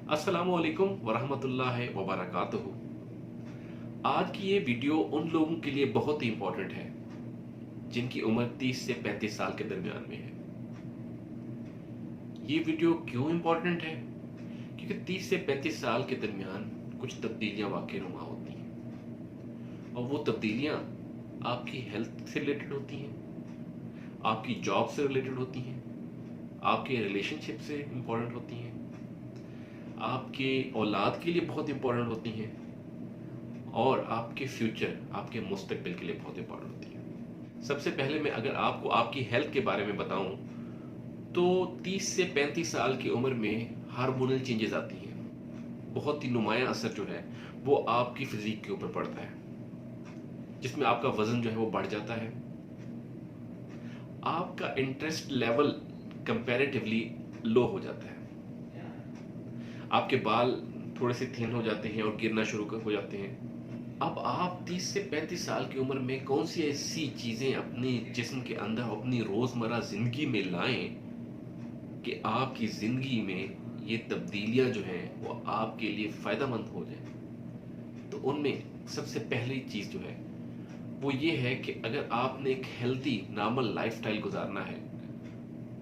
अस्सलामुअलैकुम वरहमतुल्लाहि वबरकातुहू। आज की ये वीडियो उन लोगों के लिए बहुत ही इंपॉर्टेंट है जिनकी उम्र 30 से 35 साल के दरमियान में है। ये वीडियो क्यों इंपॉर्टेंट है? क्योंकि 30 से 35 साल के दरमियान कुछ तब्दीलियां वाकई नुमा होती हैं और वो तब्दीलियां आपकी हेल्थ से रिलेटेड होती हैं, आपकी जॉब से रिलेटेड होती हैं, आपके रिलेशनशिप से इंपॉर्टेंट होती हैं, आपके औलाद के लिए बहुत इंपॉर्टेंट होती हैं और आपके फ्यूचर, आपके मुस्तकबिल के लिए बहुत इंपॉर्टेंट होती है। सबसे पहले मैं अगर आपको आपकी हेल्थ के बारे में बताऊं तो 30 से 35 साल की उम्र में हार्मोनल चेंजेस आती हैं। बहुत ही नुमायां असर जो है वो आपकी फिजिक के ऊपर पड़ता है, जिसमें आपका वजन जो है वो बढ़ जाता है, आपका इंटरेस्ट लेवल कंपैरेटिवली लो हो जाता है, आपके बाल थोड़े से थिन हो जाते हैं और गिरना शुरू हो जाते हैं। अब आप 30 से 35 साल की उम्र में कौन सी ऐसी चीजें अपने जिस्म के अंदर अपनी रोजमर्रा जिंदगी में लाएं कि आपकी जिंदगी में ये तब्दीलियां जो हैं वो आपके लिए फायदेमंद हो जाए। तो उनमें सबसे पहली चीज जो है वो ये है कि अगर आपने एक हेल्दी नॉर्मल लाइफस्टाइल गुजारना है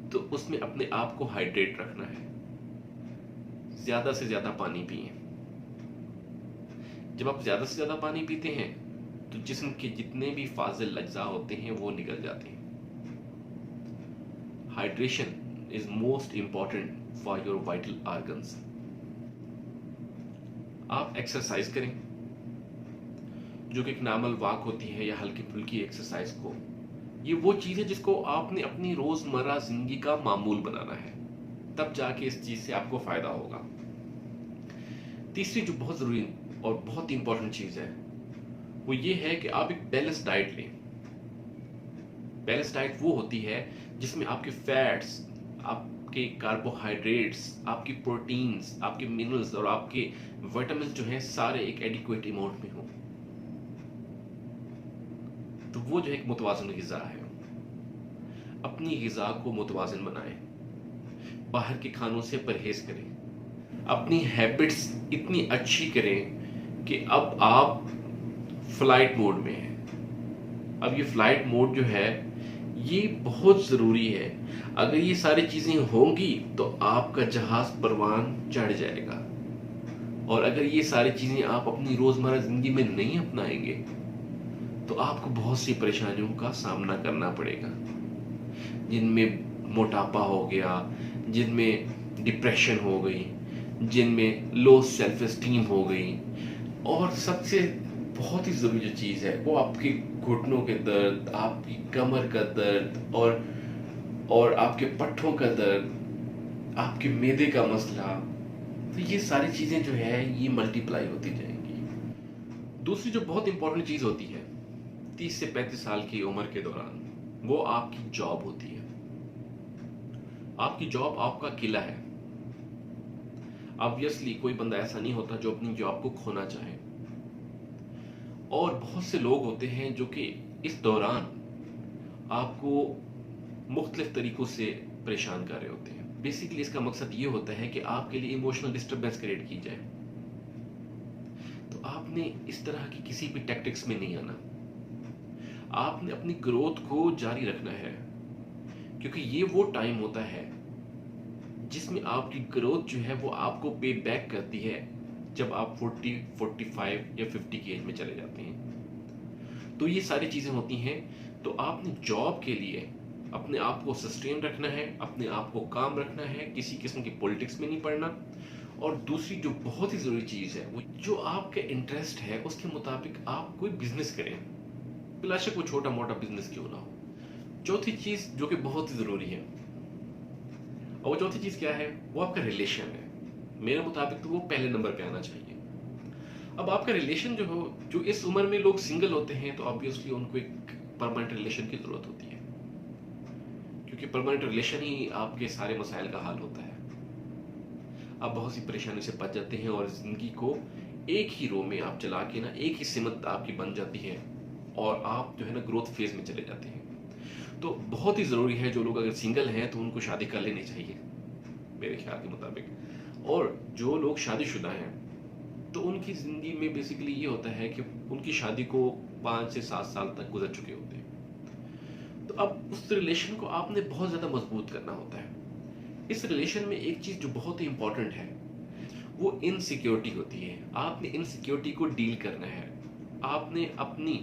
तो उसमें अपने आप को हाइड्रेट रखना है, ज्यादा से ज्यादा पानी पिए। जब आप ज्यादा से ज्यादा पानी पीते हैं तो जिस्म के जितने भी फाजिल अज्जा होते हैं वो निकल जाते हैं। Hydration is most important for your vital organs. आप एक्सरसाइज करें, जो कि एक नॉर्मल वॉक होती है या हल्की फुल्की एक्सरसाइज को, ये वो चीज है जिसको आपने अपनी रोजमर्रा जिंदगी का मामूल बनाना है, तब जाके इस चीज से आपको फायदा होगा। तीसरी जो बहुत जरूरी और बहुत इंपॉर्टेंट चीज है वो ये है कि आप एक बैलेंस डाइट लें। बैलेंस डाइट वो होती है जिसमें आपके फैट्स, आपके कार्बोहाइड्रेट्स, आपकी प्रोटीन्स, आपके मिनरल्स और आपके विटामिन जो हैं सारे एक एडिक्वेट अमाउंट में हो। तो वो जो है एक मुतवाज़िन ग़िज़ा है। अपनी ग़िज़ा को मुतवाज़िन बनाएं, बाहर के खानों से परहेज करें, अपनी हैबिट्स इतनी अच्छी करें कि अब आप फ्लाइट मोड में हैं। अब ये फ्लाइट मोड जो है ये बहुत ज़रूरी है। अगर ये सारी चीज़ें होंगी तो आपका जहाज परवान चढ़ जाएगा, और अगर ये सारी चीज़ें आप अपनी रोज़मर्रा ज़िंदगी में नहीं अपनाएंगे तो आपको बहुत सी परेशानियों का सामना करना पड़ेगा, जिनमें मोटापा हो गया, जिनमें डिप्रेशन हो गई, जिनमें लो सेल्फ एस्टीम हो गई, और सबसे बहुत ही ज़रूरी जो चीज़ है वो आपके घुटनों के दर्द, आपकी कमर का दर्द और आपके पट्ठों का दर्द, आपके मैदे का मसला। तो ये सारी चीज़ें जो है ये मल्टीप्लाई होती जाएंगी। दूसरी जो बहुत इंपॉर्टेंट चीज़ होती है 30 से 35 साल की उम्र के दौरान, वो आपकी जॉब होती है। आपकी जॉब आपका किला है। ऑब्वियसली कोई बंदा ऐसा नहीं होता जो अपनी जॉब को खोना चाहे, और बहुत से लोग होते हैं जो कि इस दौरान आपको मुख्तलिफ तरीकों से परेशान कर रहे होते हैं। बेसिकली इसका मकसद ये होता है कि आपके लिए इमोशनल डिस्टर्बेंस क्रिएट की जाए। तो आपने इस तरह की किसी भी टैक्टिक्स में नहीं आना। आपने अपनी ग्रोथ को जारी रखना है, क्योंकि ये वो टाइम होता है जिसमें आपकी ग्रोथ जो है वो आपको पे बैक करती है जब आप 40, 45 या 50 की एज में चले जाते हैं। तो ये सारी चीज़ें होती हैं। तो आपने जॉब के लिए अपने आप को सस्टेन रखना है, अपने आप को काम रखना है, किसी किस्म की पॉलिटिक्स में नहीं पड़ना। और दूसरी जो बहुत ही ज़रूरी चीज़ है वो जो आपके इंटरेस्ट है उसके मुताबिक आप कोई बिजनेस करें, बेशक वो छोटा मोटा बिजनेस क्यों ना हो। चौथी चीज़ जो कि बहुत ही ज़रूरी है, और वो चौथी चीज़ क्या है, वो आपका रिलेशन है। मेरे मुताबिक तो वो पहले नंबर पे आना चाहिए। अब आपका रिलेशन जो हो, जो इस उम्र में लोग सिंगल होते हैं तो ऑब्वियसली उनको एक परमानेंट रिलेशन की ज़रूरत होती है, क्योंकि परमानेंट रिलेशन ही आपके सारे मसाइल का हल होता है। आप बहुत सी परेशानी से बच जाते हैं और ज़िंदगी को एक ही रो में आप चला के ना, एक ही सिमत आपकी बन जाती है और आप जो है ना ग्रोथ फेज में चले जाते हैं। तो बहुत ही ज़रूरी है, जो लोग अगर सिंगल हैं तो उनको शादी कर लेनी चाहिए मेरे ख्याल के मुताबिक। और जो लोग शादीशुदा हैं, तो उनकी ज़िंदगी में बेसिकली ये होता है कि उनकी शादी को 5 से 7 साल तक गुज़र चुके होते हैं। तो अब उस रिलेशन को आपने बहुत ज़्यादा मज़बूत करना होता है। इस रिलेशन में एक चीज़ जो बहुत ही इम्पोर्टेंट है, वो इनसिक्योरिटी होती है। आपने इनसिक्योरिटी को डील करना है। आपने अपनी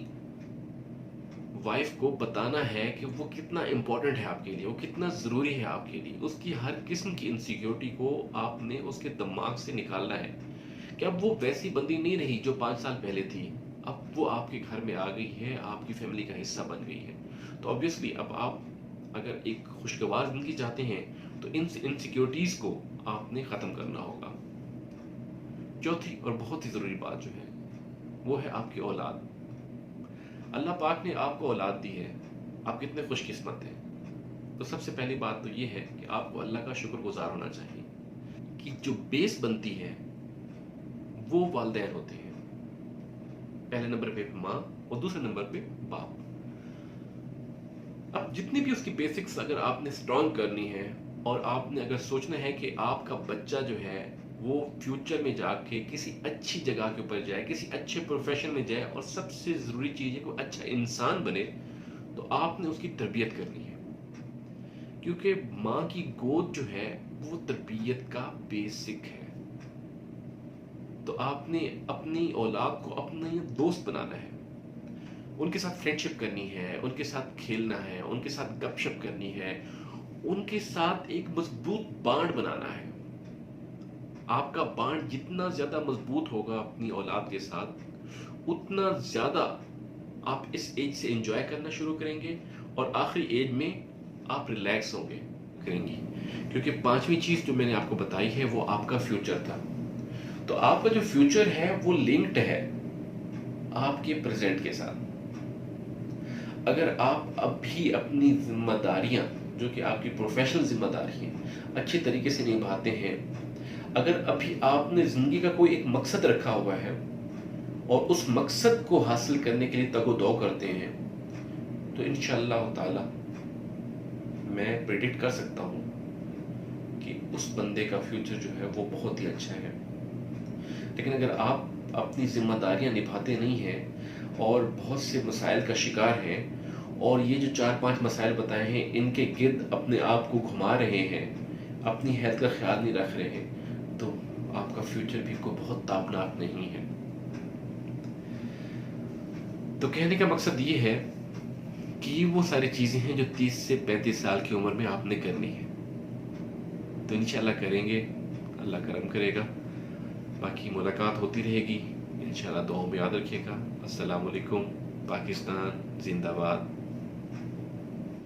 वाइफ को बताना है कि वो कितना इम्पोर्टेंट है आपके लिए, वो कितना ज़रूरी है आपके लिए। उसकी हर किस्म की इनसिक्योरिटी को आपने उसके दिमाग से निकालना है कि अब वो वैसी बंदी नहीं रही जो 5 साल पहले थी। अब वो आपके घर में आ गई है, आपकी फैमिली का हिस्सा बन गई है। तो ऑब्वियसली अब आप अगर एक खुशगवार ज़िंदगी चाहते हैं, तो इन इनसिक्योरिटीज़ को आपने ख़त्म करना होगा। चौथी और बहुत ही ज़रूरी बात जो है, वो है आपकी औलाद। अल्लाह पाक ने आपको औलाद दी है, आप कितने खुशकिस्मत हैं। तो सबसे पहली बात तो ये है कि आपको अल्लाह का शुक्रगुज़ार होना चाहिए कि जो बेस बनती है, वो वालिदैन होते हैं। पहले नंबर पे माँ और दूसरे नंबर पे बाप। अब जितनी भी उसकी बेसिक्स अगर आपने स्ट्रॉन्ग करनी है और आपने अगर सोचना है कि आपका बच्चा जो है वो फ्यूचर में जाके किसी अच्छी जगह के ऊपर जाए, किसी अच्छे प्रोफेशन में जाए और सबसे ज़रूरी चीज़ है कि वो अच्छा इंसान बने, तो आपने उसकी तरबियत करनी है। क्योंकि माँ की गोद जो है वो तरबियत का बेसिक है। तो आपने अपनी औलाद को अपना दोस्त बनाना है, उनके साथ फ्रेंडशिप करनी है, उनके साथ खेलना है, उनके साथ गपशप करनी है, उनके साथ एक मजबूत बांड बनाना है। आपका बांड जितना ज़्यादा मजबूत होगा अपनी औलाद के साथ, उतना ज़्यादा आप इस एज से एंजॉय करना शुरू करेंगे और आखिरी एज में आप रिलैक्स होंगे करेंगी। क्योंकि पांचवी चीज़ जो मैंने आपको बताई है वो आपका फ्यूचर था। तो आपका जो फ्यूचर है वो लिंक्ड है आपके प्रेजेंट के साथ। अगर आप अभी अपनी जिम्मेदारियां, जो कि आपकी प्रोफेशनल जिम्मेदारी हैं, अच्छे तरीके से निभाते हैं, अगर अभी आपने जिंदगी का कोई एक मकसद रखा हुआ है और उस मकसद को हासिल करने के लिए तगो-दो करते हैं, तो इंशाअल्लाह ताला मैं प्रेडिक्ट कर सकता हूँ कि उस बंदे का फ्यूचर जो है वो बहुत ही अच्छा है। लेकिन अगर आप अपनी जिम्मेदारियां निभाते नहीं हैं और बहुत से मसाइल का शिकार हैं और ये जो 4-5 मसाइल बताए हैं इनके गिर्द अपने आप को घुमा रहे हैं, अपनी हेल्थ का ख्याल नहीं रख रहे हैं, तो आपका फ्यूचर भी कोई बहुत ताबनाक नहीं है। तो कहने का मकसद ये है कि वो सारी चीज़ें हैं जो 30 से 35 साल की उम्र में आपने करनी है। तो इंशाल्लाह करेंगे, अल्लाह करम करेगा। बाकी मुलाकात होती रहेगी इंशाल्लाह। दुआओं में याद रखिएगा। अस्सलाम वालेकुम। पाकिस्तान जिंदाबाद।